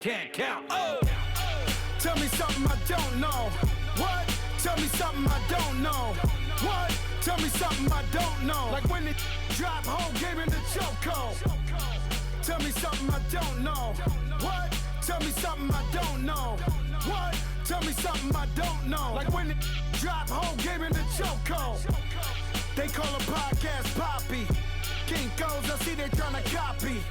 can't count. Oh! Tell me something I don't know. What? Tell me something I don't know. What? Tell me something I don't know. Like when they drop whole game in the chokehold. Tell me something I don't know. What? Tell me something I don't know. What? Tell me something I don't know. Like when they drop whole game in the chokehold. They call a podcast Poppy. Kinkos, I see they tryna copy.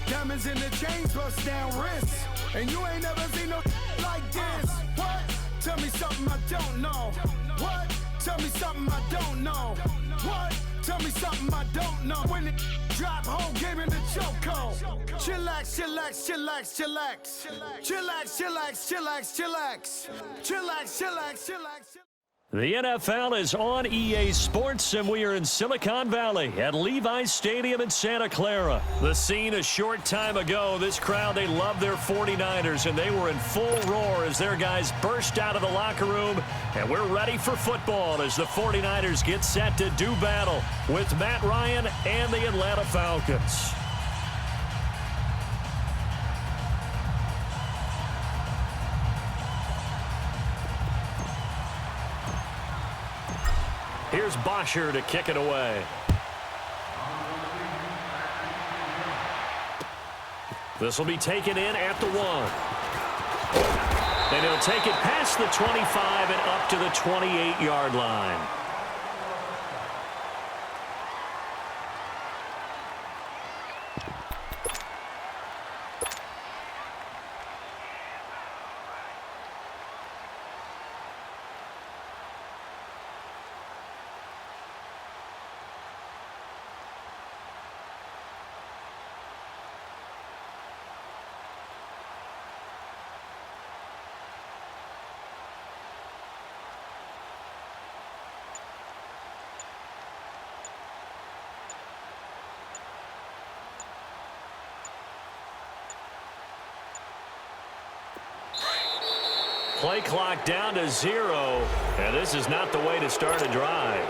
Diamonds in the chains, bust down wrists. And you ain't never seen no like this. What? Tell me something I don't know. What? Tell me something I don't know. What? Tell me something I don't know. When it drop whole game in the chokehold. Chillax, chillax, chillax, chillax. Chillax, chillax, chillax, chillax. Chillax, chillax, chillax. The NFL is on EA Sports, and we are in Silicon Valley at Levi's Stadium in Santa Clara. The scene a short time ago, this crowd, they love their 49ers, and they were in full roar as their guys burst out of the locker room, and we're ready for football as the 49ers get set to do battle with Matt Ryan and the Atlanta Falcons. Here's Bosher to kick it away. This will be taken in at the 1. And he'll take it past the 25 and up to the 28-yard line. Play clock down to 0, and this is not the way to start a drive.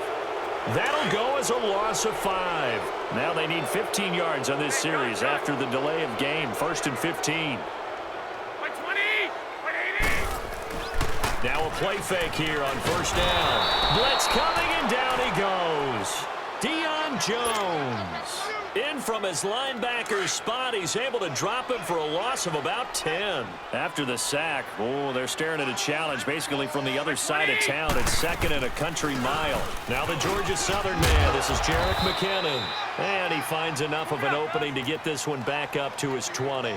That'll go as a loss of 5. Now they need 15 yards on this series after the delay of game. 1st and 15. Now a play fake here on 1st down. Blitz coming, and down he goes. Deion Jones. In from his linebacker spot, he's able to drop him for a loss of about 10. After the sack, they're staring at a challenge basically from the other side of town at 2nd and a country mile. Now the Georgia Southern man, this is Jerick McKinnon. And he finds enough of an opening to get this one back up to his 20.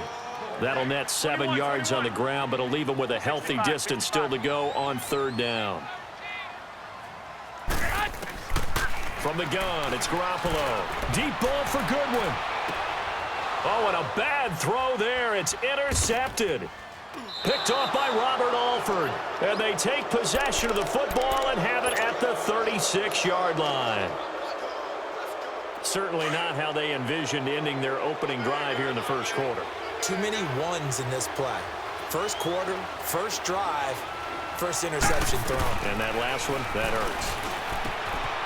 That'll net 7 yards on the ground, but it'll leave him with a healthy distance still to go on 3rd down. From the gun, it's Garoppolo. Deep ball for Goodwin. Oh, and a bad throw there. It's intercepted. Picked off by Robert Alford. And they take possession of the football and have it at the 36-yard line. Certainly not how they envisioned ending their opening drive here in the 1st quarter. Too many ones in this play. 1st quarter, 1st drive, 1st interception thrown. And that last one, that hurts.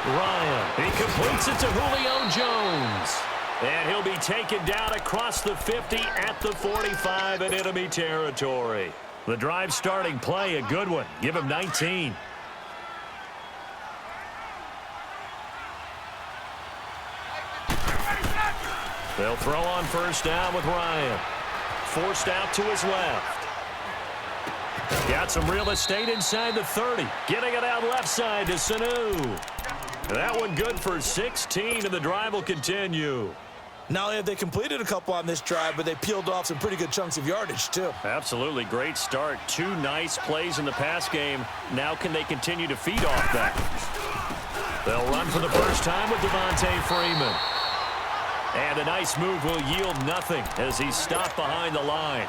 Ryan, he completes it to Julio Jones. And he'll be taken down across the 50 at the 45 in enemy territory. The drive starting play, a good one. Give him 19. They'll throw on 1st down with Ryan. Forced out to his left. Got some real estate inside the 30. Getting it out left side to Sanu. That one good for 16, and the drive will continue. Not only have they completed a couple on this drive, but they peeled off some pretty good chunks of yardage, too. Absolutely. Great start. 2 nice plays in the pass game. Now can they continue to feed off that? They'll run for the first time with Devontae Freeman. And a nice move will yield nothing as he's stopped behind the line.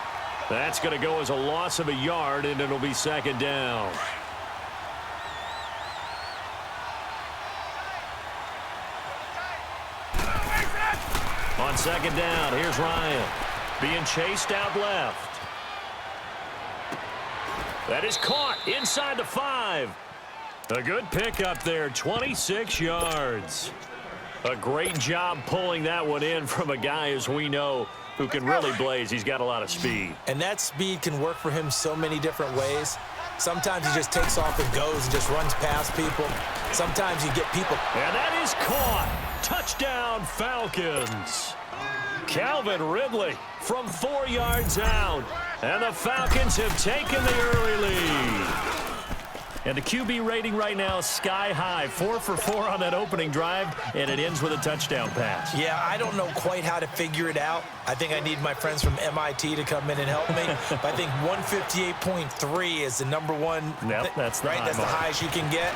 That's going to go as a loss of a yard, and it'll be 2nd down. On 2nd down, here's Ryan. Being chased out left. That is caught inside the 5. A good pickup there, 26 yards. A great job pulling that one in from a guy, as we know, who can really blaze. He's got a lot of speed. And that speed can work for him so many different ways. Sometimes he just takes off and goes and just runs past people. Sometimes you get people. And that is caught. Touchdown, Falcons. Calvin Ridley from 4 yards out. And the Falcons have taken the early lead. And the QB rating right now is sky high. 4 for 4 on that opening drive, and it ends with a touchdown pass. Yeah, I don't know quite how to figure it out. I think I need my friends from MIT to come in and help me. But I think 158.3 is the number one. Yep, that's the right. That's the highest you can get.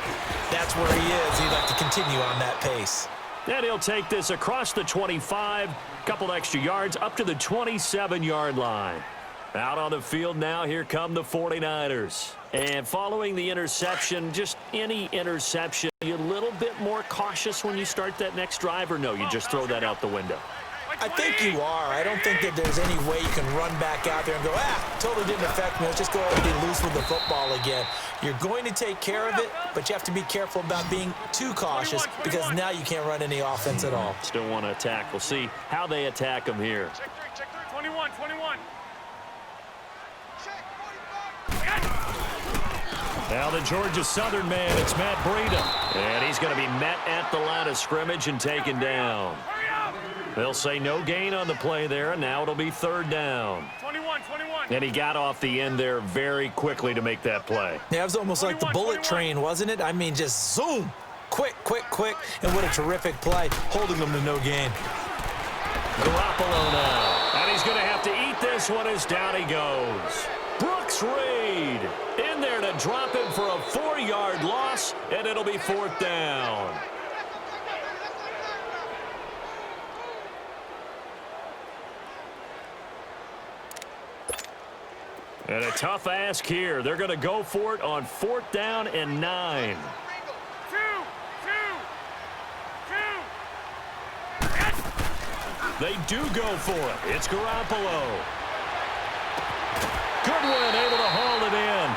That's where he is. He'd like to continue on that pace. And he'll take this across the 25, couple extra yards, up to the 27-yard line. Out on the field now, here come the 49ers. And following the interception, just any interception, you a little bit more cautious when you start that next drive, or no, you just throw that out the window? I think you are. I don't think that there's any way you can run back out there and go, totally didn't affect me. Let's just go ahead and be loose with the football again. You're going to take care of it, but you have to be careful about being too cautious because now you can't run any offense at all. Still want to attack. We'll see how they attack them here. Check 21. Now the Georgia Southern man, it's Matt Breida. And he's going to be met at the line of scrimmage and taken down. They'll say no gain on the play there, and now it'll be 3rd down. 21. And he got off the end there very quickly to make that play. Yeah, it was almost like the bullet train, wasn't it? I mean, just zoom. Quick. And what a terrific play, holding them to no gain. Garoppolo now. And he's going to have to eat this one as down he goes. Brooks Reed in there to drop him for a 4-yard loss, and it'll be 4th down. And a tough ask here. They're going to go for it on 4th down and 9. They do go for it. It's Garoppolo. Goodwin able to haul it in.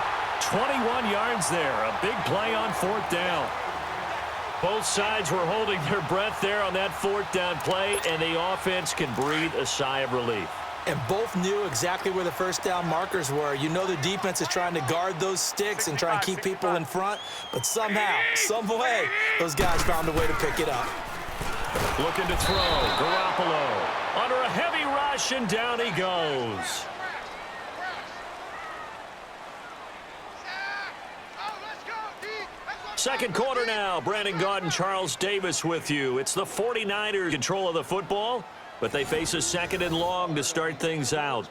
21 yards there. A big play on 4th down. Both sides were holding their breath there on that 4th down play, and the offense can breathe a sigh of relief. And both knew exactly where the first down markers were. You know the defense is trying to guard those sticks and try and keep people in front, but somehow, some way, those guys found a way to pick it up. Looking to throw. Garoppolo under a heavy rush, and down he goes. Second quarter now. Brandon Gaudin, Charles Davis with you. It's the 49ers control of the football, but they face a 2nd and long to start things out.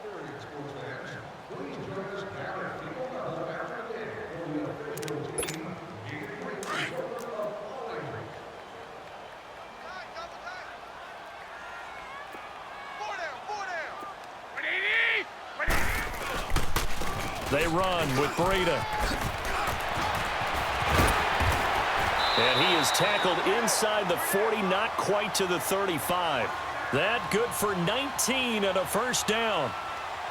They run with Breida. And he is tackled inside the 40, not quite to the 35. That good for 19 and a 1st down.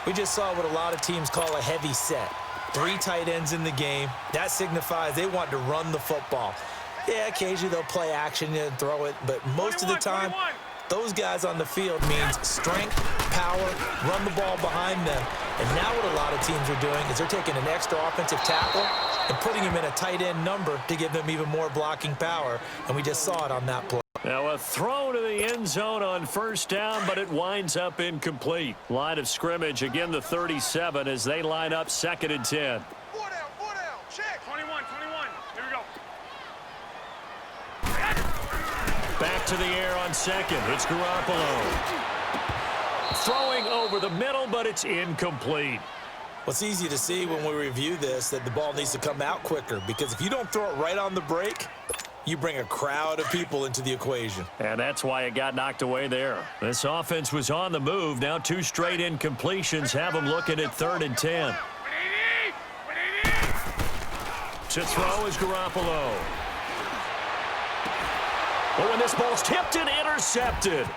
We just saw what a lot of teams call a heavy set. 3 tight ends in the game. That signifies they want to run the football. Yeah, occasionally they'll play action and throw it, but most of the time, those guys on the field means strength, power, run the ball behind them. And now what a lot of teams are doing is they're taking an extra offensive tackle and putting him in a tight end number to give them even more blocking power. And we just saw it on that play. Now a throw to the end zone on 1st down, but it winds up incomplete. Line of scrimmage, again the 37 as they line up 2nd and 10. 4 down. Check. 21. Here we go. Back to the air on 2nd. It's Garoppolo. Throwing over the middle, but it's incomplete. Well, it's easy to see when we review this that the ball needs to come out quicker, because if you don't throw it right on the break, you bring a crowd of people into the equation. And that's why it got knocked away there. This offense was on the move. Now 2 straight incompletions have them looking at 3rd and 10. To throw is Garoppolo. But when this ball's tipped and intercepted.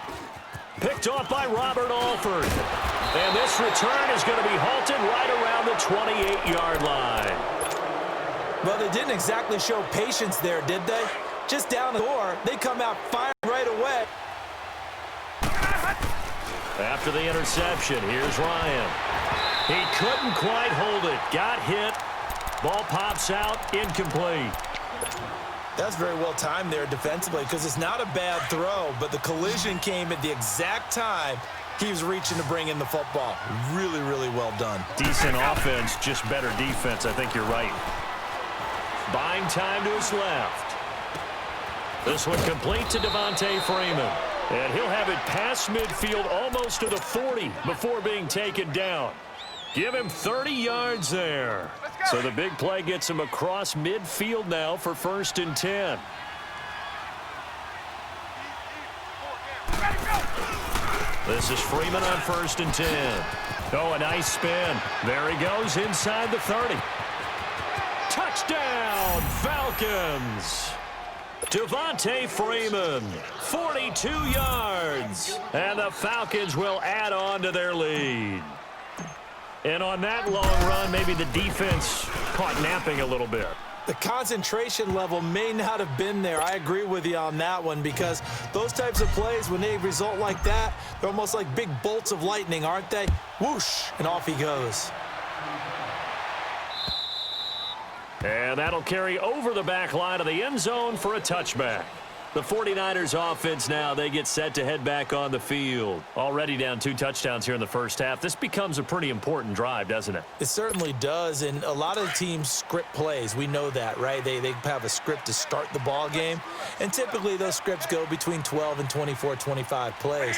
Picked off by Robert Alford. And this return is going to be halted right around the 28-yard line. Well, they didn't exactly show patience there, did they? Just down the door, they come out firing right away. After the interception, here's Ryan. He couldn't quite hold it. Got hit. Ball pops out, incomplete. That's very well timed there defensively because it's not a bad throw, but the collision came at the exact time he was reaching to bring in the football. Really, really well done. Decent offense, just better defense. I think you're right. Buying time to his left. This one complete to Devontae Freeman. And he'll have it past midfield almost to the 40 before being taken down. Give him 30 yards there. So the big play gets him across midfield now for 1st and 10. This is Freeman on 1st and 10. Oh, a nice spin. There he goes inside the 30. Touchdown, Falcons. Devontae Freeman, 42 yards. And the Falcons will add on to their lead. And on that long run, maybe the defense caught napping a little bit. The concentration level may not have been there. I agree with you on that one because those types of plays, when they result like that, they're almost like big bolts of lightning, aren't they? Whoosh, and off he goes. And that'll carry over the back line of the end zone for a touchback. The 49ers offense now, they get set to head back on the field. Already down 2 touchdowns here in the first half. This becomes a pretty important drive, doesn't it? It certainly does, and a lot of the teams script plays. We know that, right? They have a script to start the ball game, and typically those scripts go between 12 and 24, 25 plays.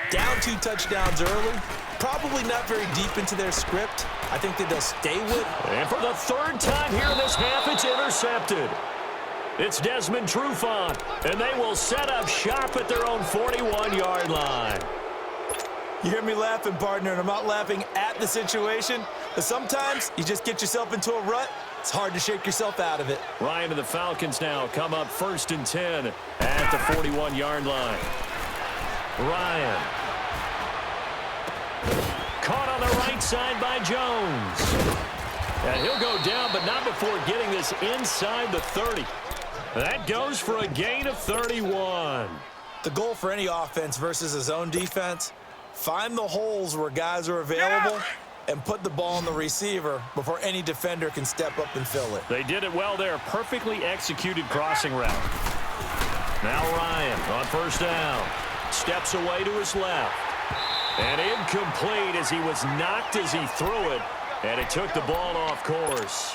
Down 2 touchdowns early, probably not very deep into their script. I think that they'll stay with. And for the 3rd time here in this half, it's intercepted. It's Desmond Trufant, and they will set up shop at their own 41-yard line. You hear me laughing, partner, and I'm not laughing at the situation, but sometimes you just get yourself into a rut. It's hard to shake yourself out of it. Ryan and the Falcons now come up 1st and 10 at the 41-yard line. Ryan. Caught on the right side by Jones. And he'll go down, but not before getting this inside the 30. That goes for a gain of 31. The goal for any offense versus a zone defense, find the holes where guys are available and put the ball on the receiver before any defender can step up and fill it. They did it well there. Perfectly executed crossing route. Now Ryan on 1st down. Steps away to his left. And incomplete as he was knocked as he threw it. And it took the ball off course.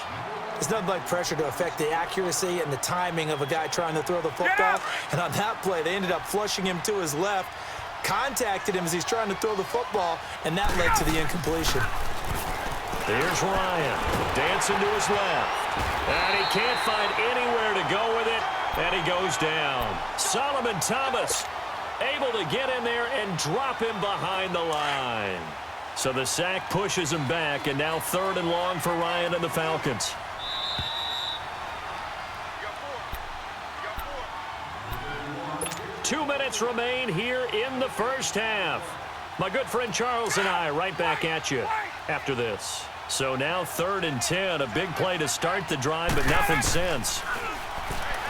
It's nothing like pressure to affect the accuracy and the timing of a guy trying to throw the football. And on that play, they ended up flushing him to his left, contacted him as he's trying to throw the football, and that led to the incompletion. Here's Ryan, dancing to his left. And he can't find anywhere to go with it, and he goes down. Solomon Thomas able to get in there and drop him behind the line. So the sack pushes him back, and now 3rd and long for Ryan and the Falcons. 2 minutes remain here in the first half. My good friend Charles and I right back at you after this. So now 3rd and 10, a big play to start the drive, but nothing since.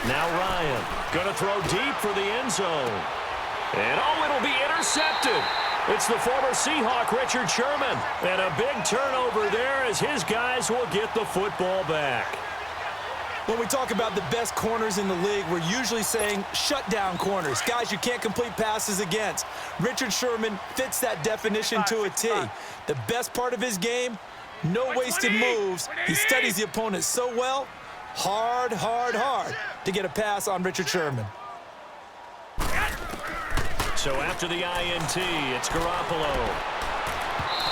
Now Ryan going to throw deep for the end zone. And oh, it'll be intercepted. It's the former Seahawk, Richard Sherman. And a big turnover there as his guys will get the football back. When we talk about the best corners in the league, we're usually saying shutdown corners, guys you can't complete passes against. Richard Sherman fits that definition to a T. The best part of his game, no wasted moves. He studies the opponent so well, hard to get a pass on Richard Sherman. So after the INT, it's Garoppolo.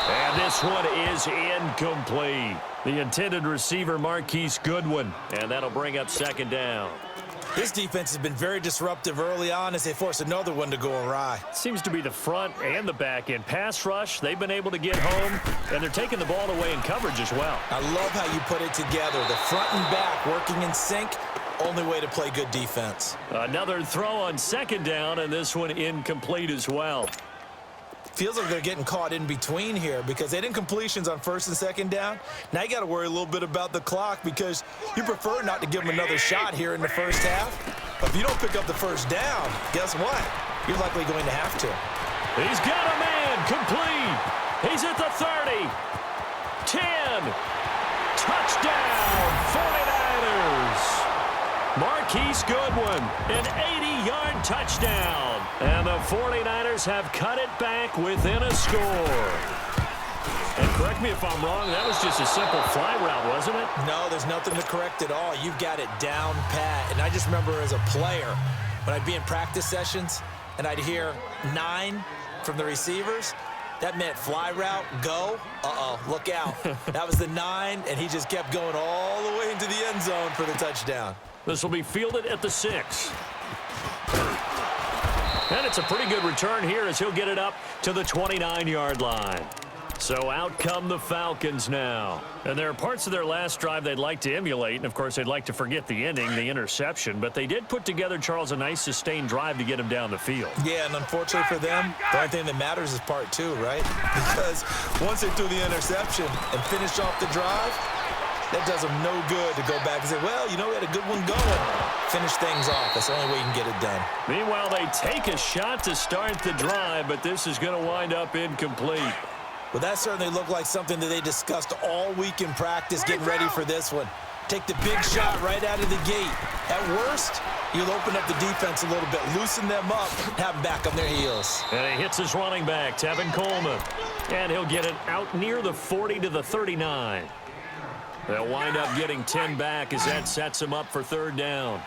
And this one is incomplete. The intended receiver, Marquise Goodwin. And that'll bring up 2nd down. This defense has been very disruptive early on as they force another one to go awry. Seems to be the front and the back end. Pass rush, they've been able to get home, and they're taking the ball away in coverage as well. I love how you put it together. The front and back working in sync. Only way to play good defense. Another throw on 2nd down, and this one incomplete as well. Feels like they're getting caught in between here because they did incompletions on 1st and 2nd down. Now you got to worry a little bit about the clock because you prefer not to give them another shot here in the first half. But if you don't pick up the 1st down, guess what? You're likely going to have to. He's got a man, complete. He's at the 30. 10. Touchdown, 49ers. Marquise Goodwin, an 80-yard touchdown. And the 49ers have cut it back within a score. And correct me if I'm wrong, that was just a simple fly route, wasn't it? No, there's nothing to correct at all. You've got it down pat. And I just remember as a player, when I'd be in practice sessions and I'd hear 9 from the receivers, that meant fly route, go. Uh-oh, look out. That was the 9, and he just kept going all the way into the end zone for the touchdown. This will be fielded at the 6. And it's a pretty good return here as he'll get it up to the 29-yard line. So out come the Falcons now. And there are parts of their last drive they'd like to emulate. And, of course, they'd like to forget the ending, the interception. But they did put together, Charles, a nice sustained drive to get him down the field. Yeah, and unfortunately for them, the only thing that matters is part 2, right? Because once they threw the interception and finished off the drive, that does them no good to go back and say, well, you know, we had a good one going. Finish things off. That's the only way you can get it done. Meanwhile, they take a shot to start the drive, but this is going to wind up incomplete. Well, that certainly looked like something that they discussed all week in practice getting ready for this one. Take the big shot right out of the gate. At worst, you'll open up the defense a little bit, loosen them up, have them back on their heels. And he hits his running back, Tevin Coleman. And he'll get it out near the 40 to the 39. They'll wind up getting 10 back as that sets him up for 3rd down.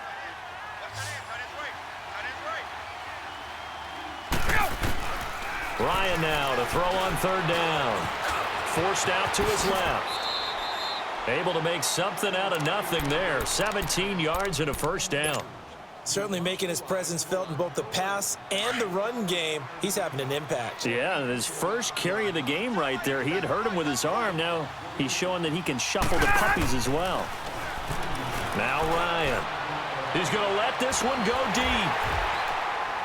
Ryan now to throw on 3rd down. Forced out to his left. Able to make something out of nothing there. 17 yards and a 1st down. Certainly making his presence felt in both the pass and the run game. He's having an impact. Yeah, his first carry of the game right there. He had hurt him with his arm. Now he's showing that he can shuffle the puppies as well. Now Ryan. He's going to let this one go deep.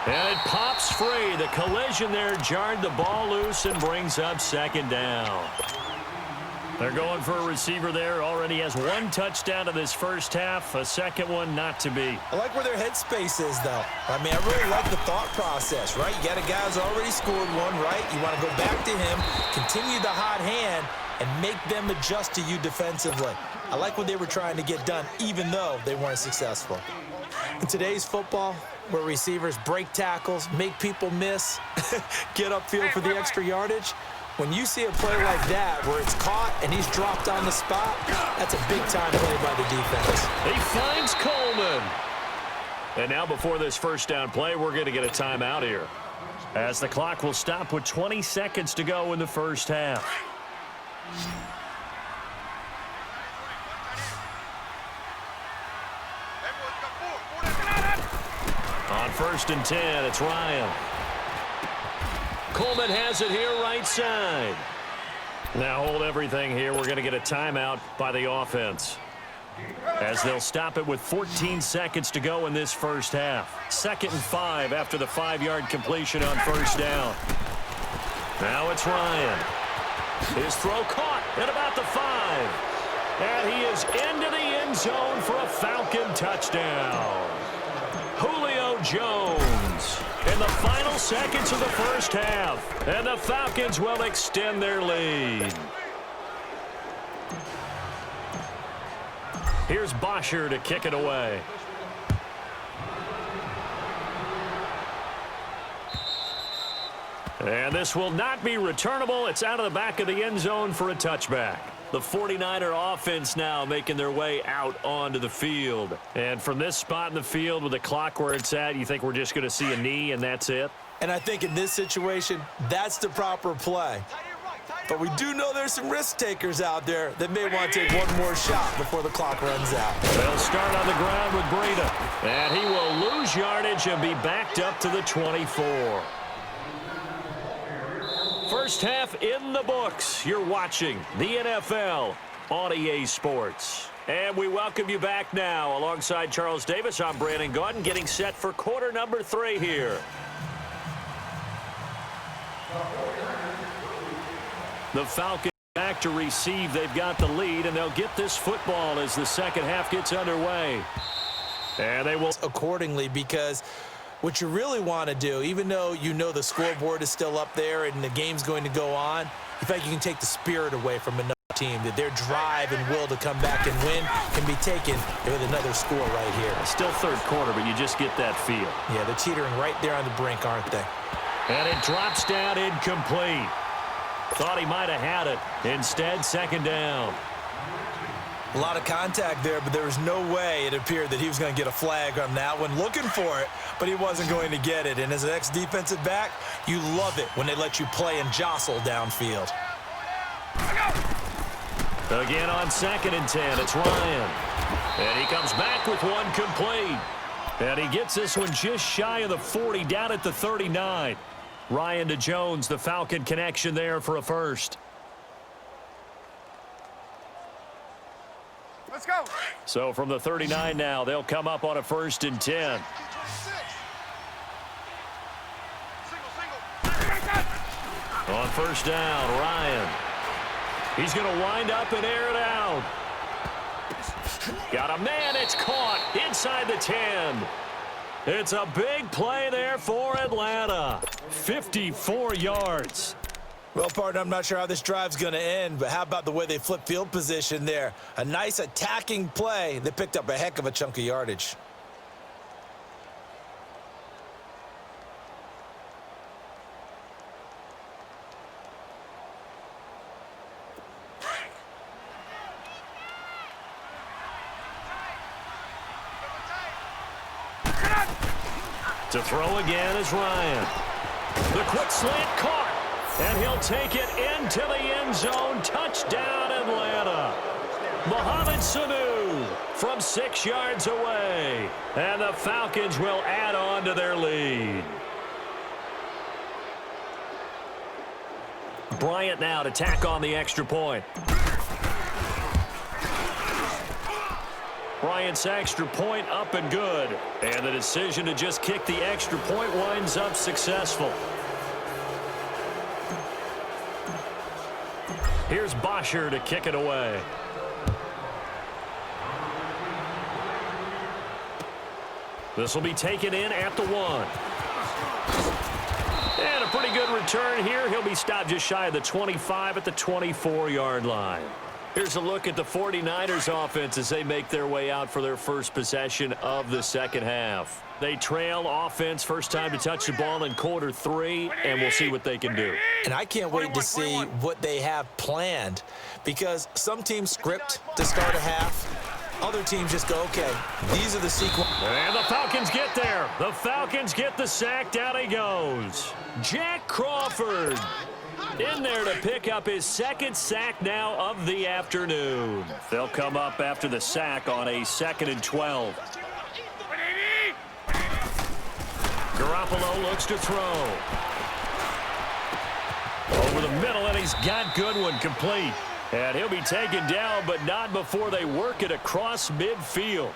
And it pops free. The collision there jarred the ball loose and brings up 2nd down. They're going for a receiver there. Already has 1 touchdown in this first half. A 2nd one not to be. I like where their headspace is, though. I mean, I really like the thought process, right? You got a guy who's already scored one, right? You want to go back to him, continue the hot hand, and make them adjust to you defensively. I like what they were trying to get done, even though they weren't successful. In today's football, where receivers break tackles, make people miss, get upfield for the extra yardage, when you see a play like that where it's caught and he's dropped on the spot, that's a big-time play by the defense. He finds Coleman. And now before this 1st down play, we're going to get a timeout here, as the clock will stop with 20 seconds to go in the first half. On 1st and 10, it's Ryan. Coleman has it here right side. Now hold everything here. We're going to get a timeout by the offense, as they'll stop it with 14 seconds to go in this first half. 2nd and 5 after the 5-yard completion on 1st down. Now it's Ryan. His throw caught at about the 5. And he is into the end zone for a Falcon touchdown. Julio Jones in the final seconds of the first half. And the Falcons will extend their lead. Here's Bosher to kick it away. And this will not be returnable. It's out of the back of the end zone for a touchback. The 49er offense now making their way out onto the field. And from this spot in the field with the clock where it's at, you think we're just going to see a knee and that's it? And I think in this situation, that's the proper play. But we do know there's some risk takers out there that may want to take one more shot before the clock runs out. They'll start on the ground with Breida. And he will lose yardage and be backed up to the 24. First half in the books. You're watching the NFL on EA Sports. And we welcome you back now. Alongside Charles Davis, I'm Brandon Gaudin, getting set for quarter number 3 here. The Falcons back to receive. They've got the lead, and they'll get this football as the second half gets underway. And they will accordingly, because What you really want to do, even though you know the scoreboard is still up there and the game's going to go on, you think you can take the spirit away from another team, that their drive and will to come back and win can be taken with another score right here. Still third quarter, but you just get that feel. Yeah, they're teetering right there on the brink, aren't they? And it drops down incomplete. Thought he might have had it. Instead, second down. A lot of contact there, but there was no way it appeared that he was going to get a flag on that one. Looking for it, but he wasn't going to get it. And as an ex-defensive back, you love it when they let you play and jostle downfield. Again on 2nd and 10, it's Ryan. And he comes back with one complete. And he gets this one just shy of the 40, down at the 39. Ryan to Jones, the Falcon connection there for a first. Let's go. So from the 39 now, they'll come up on a 1st and 10. On 1st down, Ryan. He's going to wind up and air it out. Got a man, it's caught inside the 10. It's a big play there for Atlanta. 54 yards. Well, partner, I'm not sure how this drive's going to end, but how about the way they flip field position there? A nice attacking play. They picked up a heck of a chunk of yardage. To throw again is Ryan. The quick slant caught. And he'll take it into the end zone. Touchdown, Atlanta. Mohamed Sanu from 6 yards away. And the Falcons will add on to their lead. Bryant now to tack on the extra point. Bryant's extra point up and good. And the decision to just kick the extra point winds up successful. Here's Bosher to kick it away. This will be taken in at the 1. And a pretty good return here. He'll be stopped just shy of the 25 at the 24-yard line. Here's a look at the 49ers offense as they make their way out for their first possession of the second half. They trail offense, first time to touch the ball in quarter 3, and we'll see what they can do. And I can't wait to see what they have planned, because some teams script to start a half. Other teams just go, okay, these are the sequence. And the Falcons get there. The Falcons get the sack. Down he goes. Jack Crawford in there to pick up his 2nd sack now of the afternoon. They'll come up after the sack on a 2nd and 12. Garoppolo looks to throw. Over the middle, and he's got good one, complete. And he'll be taken down, but not before they work it across midfield.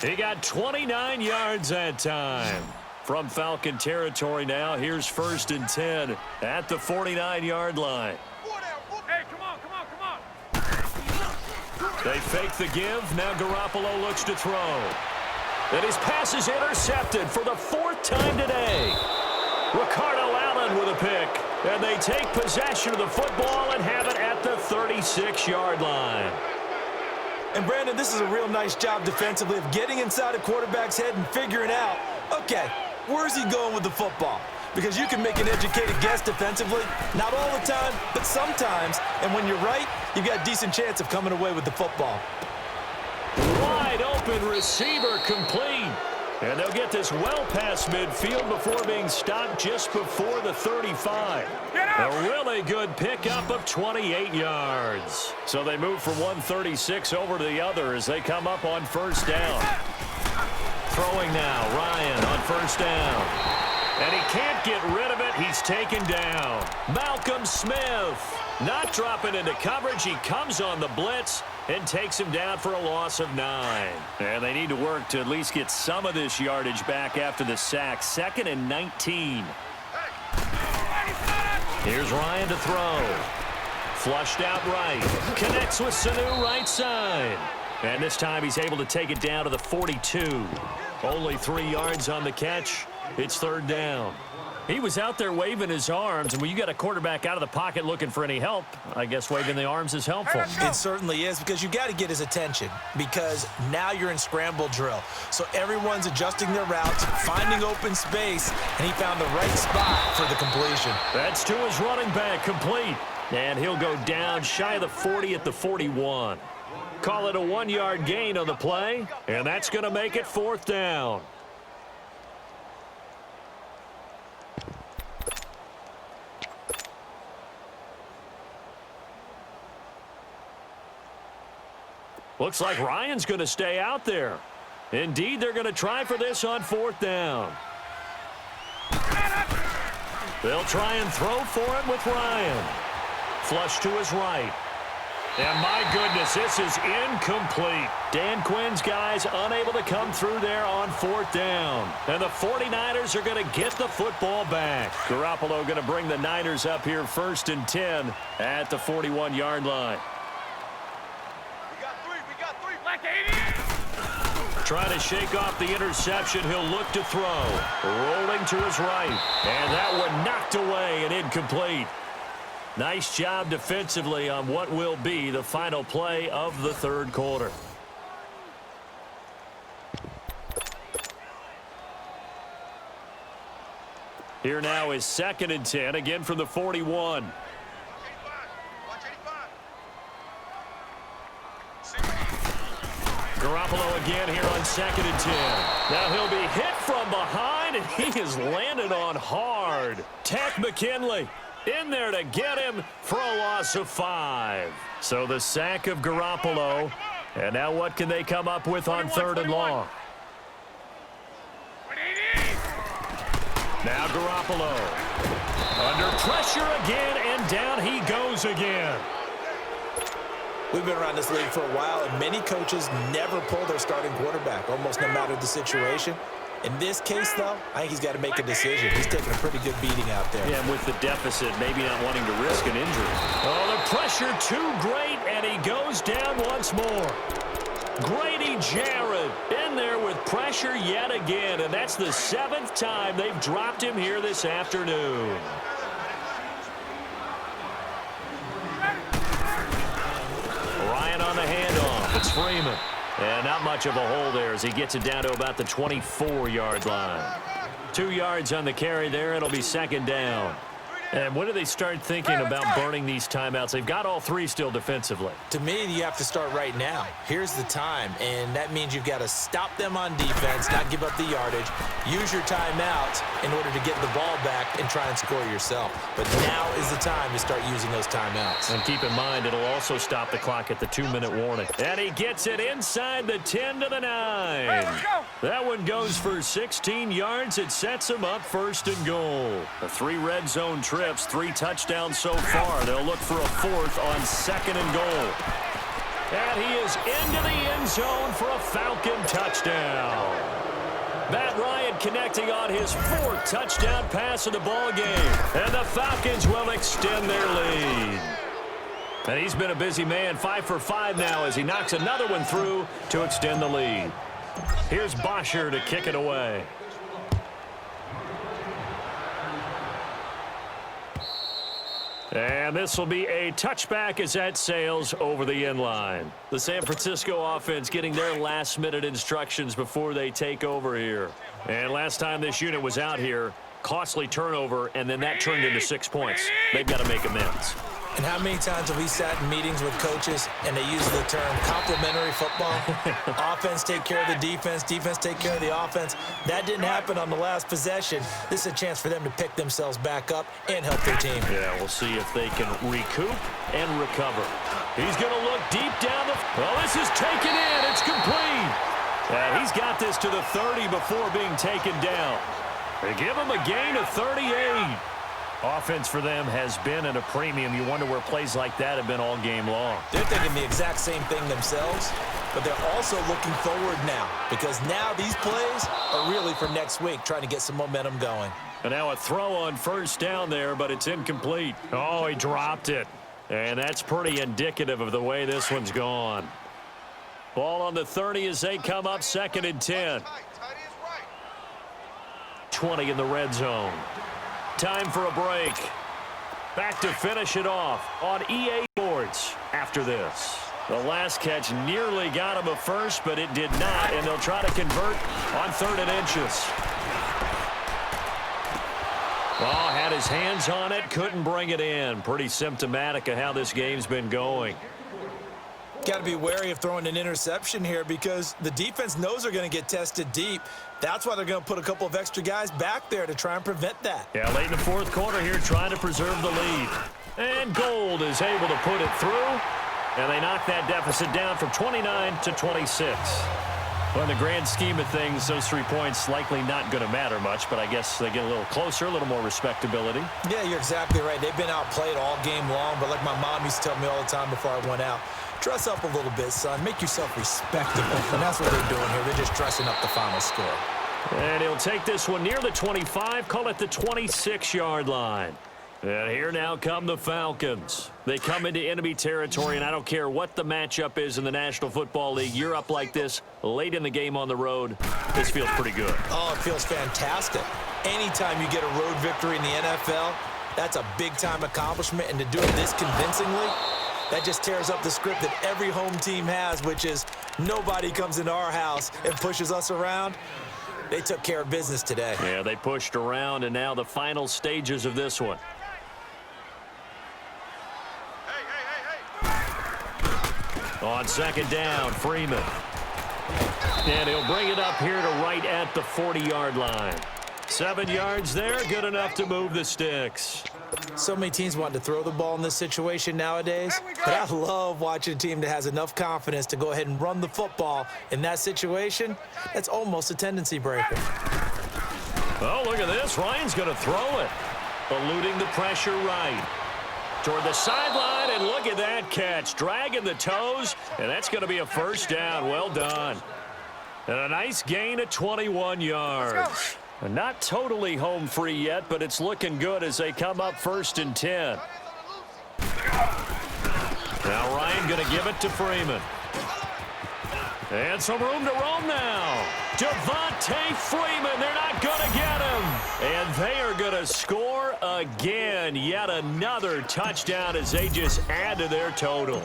He got 29 yards that time. From Falcon territory now, here's 1st and 10 at the 49-yard line. Hey, come on, come on, come on. They fake the give. Now Garoppolo looks to throw. And his pass is intercepted for the 4th time today. Ricardo Allen with a pick. And they take possession of the football and have it at the 36-yard line. And, Brandon, this is a real nice job defensively of getting inside a quarterback's head and figuring out, okay, where's he going with the football? Because you can make an educated guess defensively, not all the time, but sometimes. And when you're right, you've got a decent chance of coming away with the football. Wide open receiver, complete. And they'll get this well past midfield before being stopped just before the 35. A really good pickup of 28 yards. So they move from 136 over to the other as they come up on 1st down. Throwing now, Ryan on 1st down. And he can't get rid of it. He's taken down. Malcolm Smith not dropping into coverage. He comes on the blitz and takes him down for a loss of 9. And they need to work to at least get some of this yardage back after the sack. 2nd and 19. Here's Ryan to throw. Flushed out right. Connects with Sanu right side. And this time he's able to take it down to the 42. Only 3 yards on the catch. It's third down. He was out there waving his arms, and when you got a quarterback out of the pocket looking for any help, I guess waving the arms is helpful. It certainly is, because you got to get his attention, because now you're in scramble drill. So everyone's adjusting their routes, finding open space, and he found the right spot for the completion. That's to his running back, complete. And he'll go down shy of the 40 at the 41. Call it a 1-yard gain on the play, and that's going to make it fourth down. Looks like Ryan's going to stay out there. Indeed, they're going to try for this on fourth down. They'll try and throw for it with Ryan. Flush to his right. And my goodness, this is incomplete. Dan Quinn's guys unable to come through there on fourth down. And the 49ers are going to get the football back. Garoppolo going to bring the Niners up here first and 10 at the 41-yard line. Trying to shake off the interception. He'll look to throw. Rolling to his right. And that one knocked away and incomplete. Nice job defensively on what will be the final play of the third quarter. Here now is second and 10, again from the 41. Garoppolo again here on second and 10. Now he'll be hit from behind, and he is landed on hard. Tech McKinley in there to get him for a loss of 5. So the sack of Garoppolo. And now what can they come up with on third and long? Now Garoppolo under pressure again, and down he goes again. We've been around this league for a while, and many coaches never pull their starting quarterback, almost no matter the situation. In this case, though, I think he's got to make a decision. He's taking a pretty good beating out there. Yeah, and with the deficit, maybe not wanting to risk an injury. Oh, the pressure too great, and he goes down once more. Grady Jarrett in there with pressure yet again, and that's the 7th time they've dropped him here this afternoon. Ryan on the handoff. It's Freeman. And not much of a hole there as he gets it down to about the 24-yard line. 2 yards on the carry there. It'll be second down. And when do they start thinking about burning these timeouts? They've got all 3 still defensively. To me, you have to start right now. Here's the time, and that means you've got to stop them on defense, not give up the yardage, use your timeouts in order to get the ball back and try and score yourself. But now is the time to start using those timeouts. And keep in mind, it'll also stop the clock at the 2-minute warning. And he gets it inside the 10 to the 9. That one goes for 16 yards. It sets him up first and goal. The 3 red zone trips, 3 touchdowns so far. They'll look for a 4th on second and goal. And he is into the end zone for a Falcon touchdown. Matt Ryan connecting on his 4th touchdown pass of the ball game. And the Falcons will extend their lead. And he's been a busy man, 5 for 5 now as he knocks another one through to extend the lead. Here's Bosher to kick it away. And this will be a touchback as that sails over the end line. The San Francisco offense getting their last-minute instructions before they take over here. And last time this unit was out here, costly turnover, and then that turned into 6 points. They've got to make amends. And how many times have we sat in meetings with coaches and they use the term complementary football? Offense take care of the defense, defense take care of the offense. That didn't happen on the last possession. This is a chance for them to pick themselves back up and help their team. Yeah, we'll see if they can recoup and recover. He's going to look deep down the... Well, this is taken in. It's complete. And he's got this to the 30 before being taken down. They give him a gain of 38. Offense for them has been at a premium. You wonder where plays like that have been all game long. They're thinking the exact same thing themselves, but they're also looking forward now because now these plays are really for next week, trying to get some momentum going. And now a throw on first down there, but it's incomplete. Oh, he dropped it. And that's pretty indicative of the way this one's gone. Ball on the 30 as they come up second and 10. 20 in the red zone. Time for a break. Back to finish it off on EA Sports after this. The last catch nearly got him a first, but it did not, and they'll try to convert on 3rd and inches. Oh, had his hands on it, couldn't bring it in. Pretty symptomatic of how this game's been going. Got to be wary of throwing an interception here because the defense knows they're going to get tested deep. That's why they're going to put a couple of extra guys back there to try and prevent that. Yeah, late in the 4th quarter here, trying to preserve the lead. And Gold is able to put it through, and they knock that deficit down from 29 to 26. Well, in the grand scheme of things, those 3 points likely not going to matter much, but I guess they get a little closer, a little more respectability. Yeah, you're exactly right. They've been outplayed all game long, but like my mom used to tell me all the time before I went out, dress up a little bit, son. Make yourself respectable. And that's what they're doing here. They're just dressing up the final score. And he'll take this one near the 25, call it the 26-yard line. And here now come the Falcons. They come into enemy territory, and I don't care what the matchup is in the National Football League. You're up like this late in the game on the road. This feels pretty good. Oh, it feels fantastic. Anytime you get a road victory in the NFL, that's a big-time accomplishment. And to do it this convincingly, that just tears up the script that every home team has, which is nobody comes into our house and pushes us around. They took care of business today. Yeah, they pushed around, and now the final stages of this one. On 2nd down, Freeman. And he'll bring it up here to right at the 40-yard line. 7 yards there, good enough to move the sticks. So many teams want to throw the ball in this situation nowadays, but I love watching a team that has enough confidence to go ahead and run the football. In that situation, that's almost a tendency breaker. Oh, look at this. Ryan's going to throw it. Eluding the pressure right. Toward the sideline, and look at that catch. Dragging the toes, and that's going to be a 1st down. Well done. And a nice gain of 21 yards. Not totally home free yet, but it's looking good as they come up 1st and 10. Now Ryan going to give it to Freeman. And some room to roam now. Devontae Freeman, they're not going to get him. And they are going to score again. Yet another touchdown as they just add to their totals.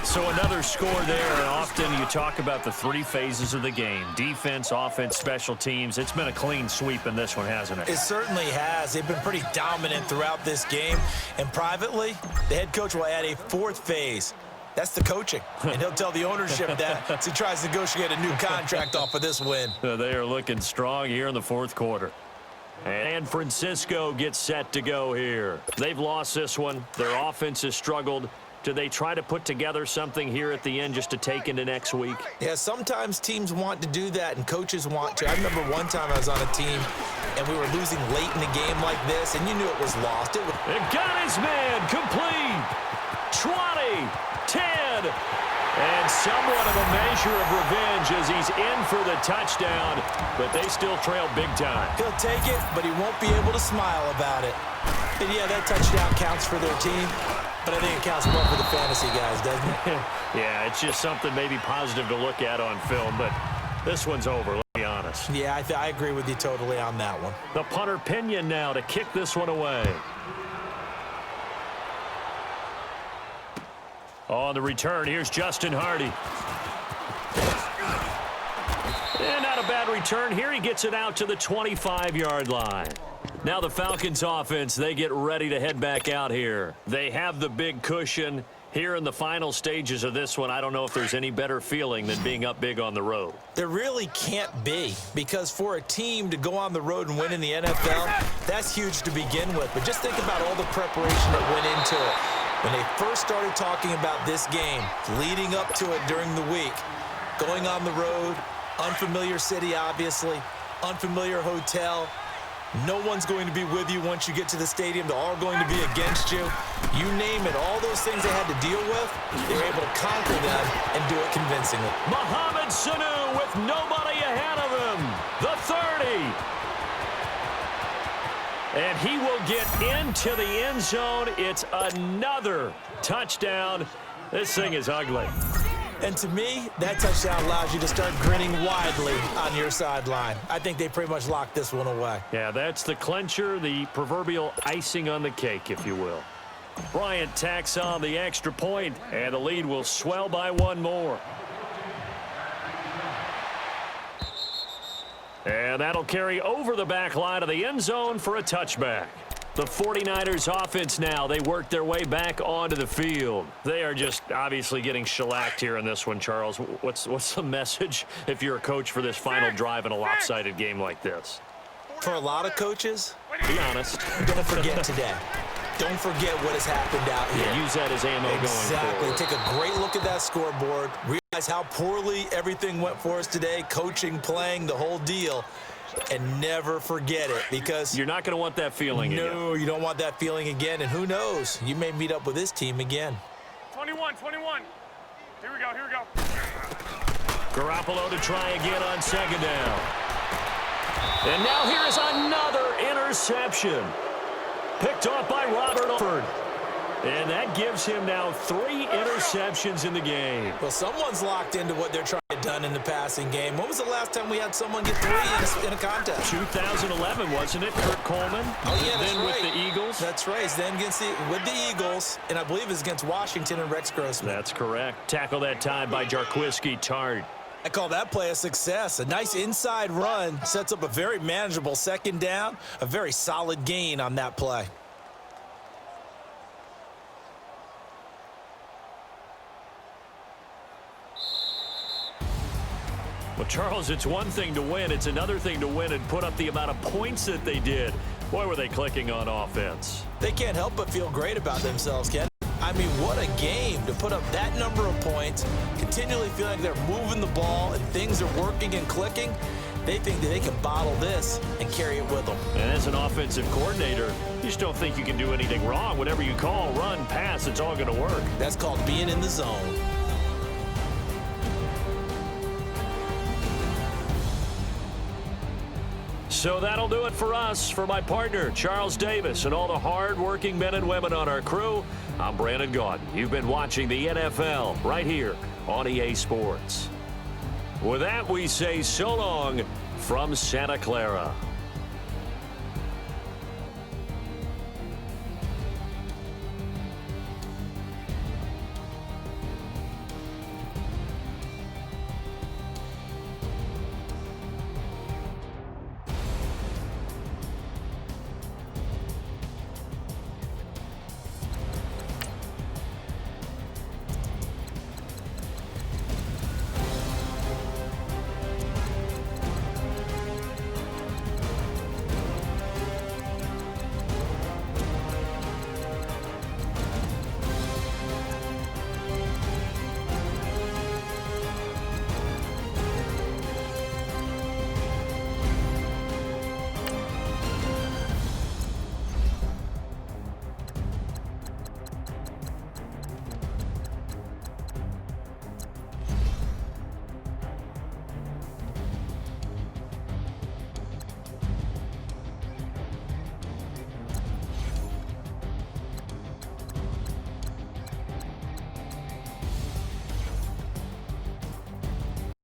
So another score there, and often you talk about the 3 phases of the game. Defense, offense, special teams. It's been a clean sweep in this one, hasn't it? It certainly has. They've been pretty dominant throughout this game. And privately, the head coach will add a 4th phase. That's the coaching. And he'll tell the ownership that as he tries to negotiate a new contract off of this win. They are looking strong here in the 4th quarter. And Francisco gets set to go here. They've lost this one. Their offense has struggled. Do they try to put together something here at the end just to take into next week? Yeah, sometimes teams want to do that and coaches want to. I remember one time I was on a team and we were losing late in the game like this, and you knew it was lost. It got his man complete. 20, 10, and somewhat of a measure of revenge as he's in for the touchdown, but they still trail big time. He'll take it, but he won't be able to smile about it. And yeah, that touchdown counts for their team, but I think it counts more for the fantasy guys, doesn't it? Yeah, it's just something maybe positive to look at on film, but this one's over, let's be honest. Yeah, I agree with you totally on that one. The punter Pinion now to kick this one away. On the return, here's Justin Hardy. And not a bad return here. He gets it out to the 25-yard line. Now the Falcons offense, they get ready to head back out here. They have the big cushion. Here in the final stages of this one, I don't know if there's any better feeling than being up big on the road. There really can't be, because for a team to go on the road and win in the NFL, that's huge to begin with. But just think about all the preparation that went into it. When they first started talking about this game, leading up to it during the week, going on the road, unfamiliar city, obviously, unfamiliar hotel. No one's going to be with you once you get to the stadium. They're all going to be against you. You name it, all those things they had to deal with, they were able to conquer them and do it convincingly. Mohamed Sanu with nobody ahead of him. The 30. And he will get into the end zone. It's another touchdown. This thing is ugly. And to me, that touchdown allows you to start grinning widely on your sideline. I think they pretty much locked this one away. Yeah, that's the clincher, the proverbial icing on the cake, if you will. Bryant tacks on the extra point, and the lead will swell by one more. And that'll carry over the back line of the end zone for a touchback. The 49ers offense now, they work their way back onto the field. They are just obviously getting shellacked here in this one, Charles. What's the message if you're a coach for this final drive in a lopsided game like this? For a lot of coaches, be honest. Don't forget today. Don't forget what has happened out here. Yeah, use that as ammo going forward. Exactly. Take a great look at that scoreboard. Realize how poorly everything went for us today. Coaching, playing, the whole deal. And never forget it, because you're not going to want that feeling again. No, you don't want that feeling again. And who knows? You may meet up with this team again. 21. Here we go. Garoppolo to try again on second down. And now here's another interception. Picked off by Robert Alford. And that gives him now 3 interceptions in the game. Well, someone's locked into what they're trying to get done in the passing game. When was the last time we had someone get 3 in a contest? 2011, wasn't it? Kurt Coleman. Oh, yeah, that's then right. with the Eagles. That's right. Then with the Eagles, and I believe it's against Washington and Rex Grossman. That's correct. Tackle that time by Jarquiski Tart. I call that play a success. A nice inside run sets up a very manageable second down, a very solid gain on that play. Well, Charles, it's one thing to win. It's another thing to win and put up the amount of points that they did. Boy, were they clicking on offense. They can't help but feel great about themselves, Ken. I mean, what a game to put up that number of points, continually feeling like they're moving the ball and things are working and clicking. They think that they can bottle this and carry it with them. And as an offensive coordinator, you just don't think you can do anything wrong. Whatever you call, run, pass, it's all going to work. That's called being in the zone. So that'll do it for us. For my partner, Charles Davis, and all the hard-working men and women on our crew, I'm Brandon Gaudin. You've been watching the NFL right here on EA Sports. With that, we say so long from Santa Clara.